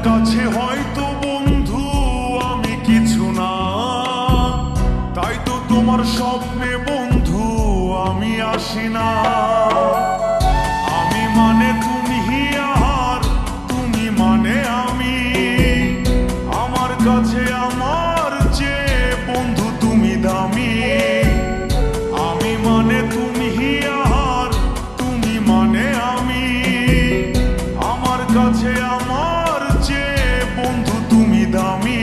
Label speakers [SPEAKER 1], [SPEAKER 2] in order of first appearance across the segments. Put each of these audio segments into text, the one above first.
[SPEAKER 1] কাছে হয়তো বন্ধু আমি কিছু না, তাই তো তোমার স্বপ্নে বন্ধু আমি আসি না। আমি মানে তুমি আর তুমি মানে আমি, আমার কাছে আমার চেয়ে বন্ধু তুমি দামি। আমি মানে তুমি আর তুমি মানে আমি, আমার কাছে আমার চেয়ে বন্ধু তুমি দামি।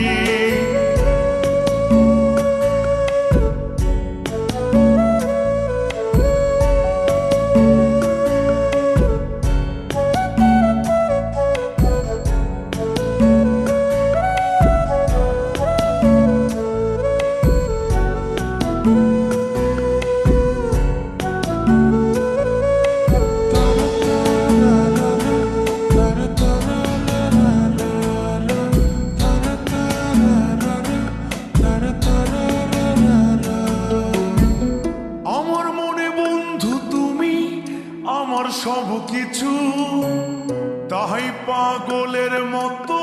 [SPEAKER 1] আমার মনে বন্ধু তুমি আমার সব কিছু, তাই পাগলের মতো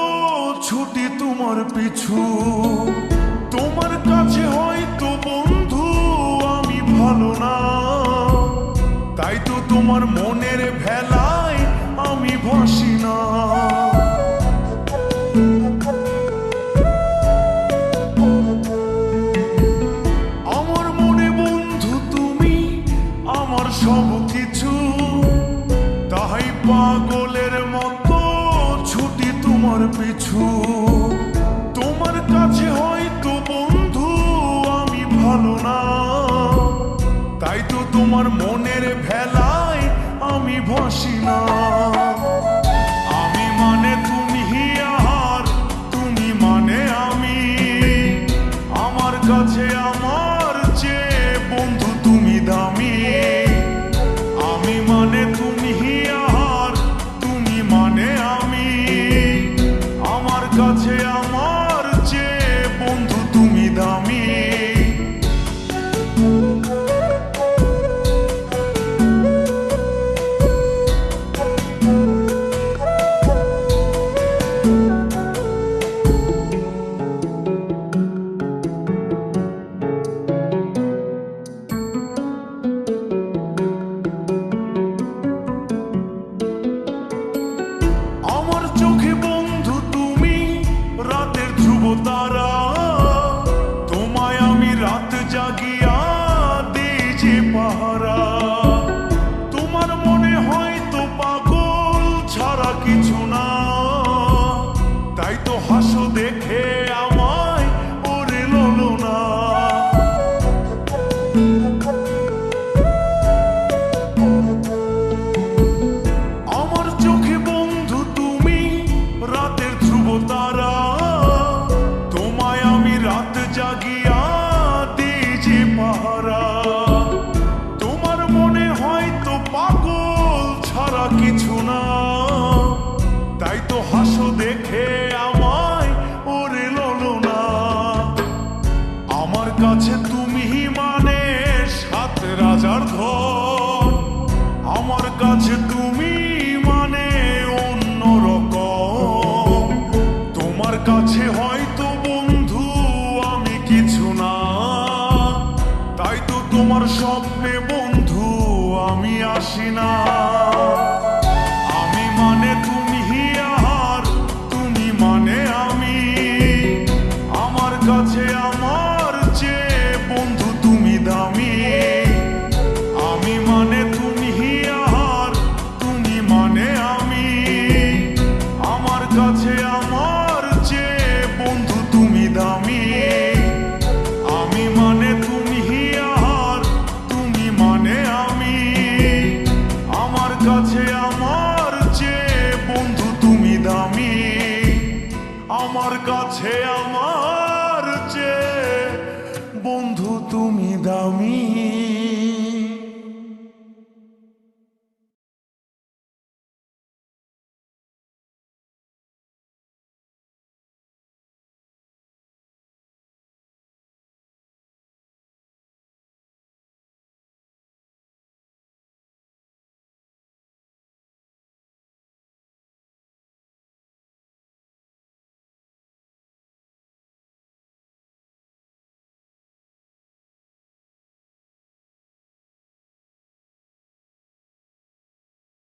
[SPEAKER 1] ছুটি তোমার পিছু। তোমার কাছে হয়তো বন্ধু আমি ভালো না, তাই তো তোমার মনের ভেলায় আমি ভাসি না। আমার মনে বন্ধু তুমি আমার সব কিছু, তাই পাগলের মতো ছুটি তোমার পিছু। তোমার কাছে হয়তো বন্ধু আমি ভালো না, তাই তো তোমার মনের ভেলায় আমি ভাসি না। আমি মানে তুমি আর তুমি মানে আমি, আমার কাছে আমার চেয়ে বন্ধু তুমি দামি। আমি মানে তুমি আর তুমি মানে আমি, আমার কাছে আমার চেয়ে বন্ধু তুমি দামি। আমার চোখে বন্ধু তুমি রাতের ধ্রুব তারা, তোমায় আমি রাত জাগিয়া দিই যে পাহারা। তোমার মনে হয়তো পাগল ছাড়া কিছু না, তাই তো হাসো দেখে আমায় ওরে লোলো না। আমার চোখে বন্ধু তুমি রাতের ধ্রুব তারা, তোমায় আমি রাত জাগিয়া দিই যে পাহারা। তোমার মনে হয়তো পাগল ছাড়া কিছু না, তাই তো হাসো দেখে আমায় ওরে লোলো না। আমার কাছে তুমি মানে সাত রাজার ধন, আমার কাছে তুমি মানে অন্যরকম। তোমার কাছে হয়তো বন্ধু আমি কিছু না, তাই তো তোমার স্বপ্নে বন্ধু আমি আসি না। আমি মানে তুমি আর তুমি মানে আমি, আমার কাছে আমার চেয়ে বন্ধু তুমি দামি। আমি মানে তুমি আর তুমি মানে আমি, আমার কাছে আমার চেয়ে বন্ধু তুমি দামি। আমি মানে তুমি আর তুমি মানে আমি, আমার কাছে আমার চেয়ে বন্ধু তুমি দামি। আমার কাছে আমার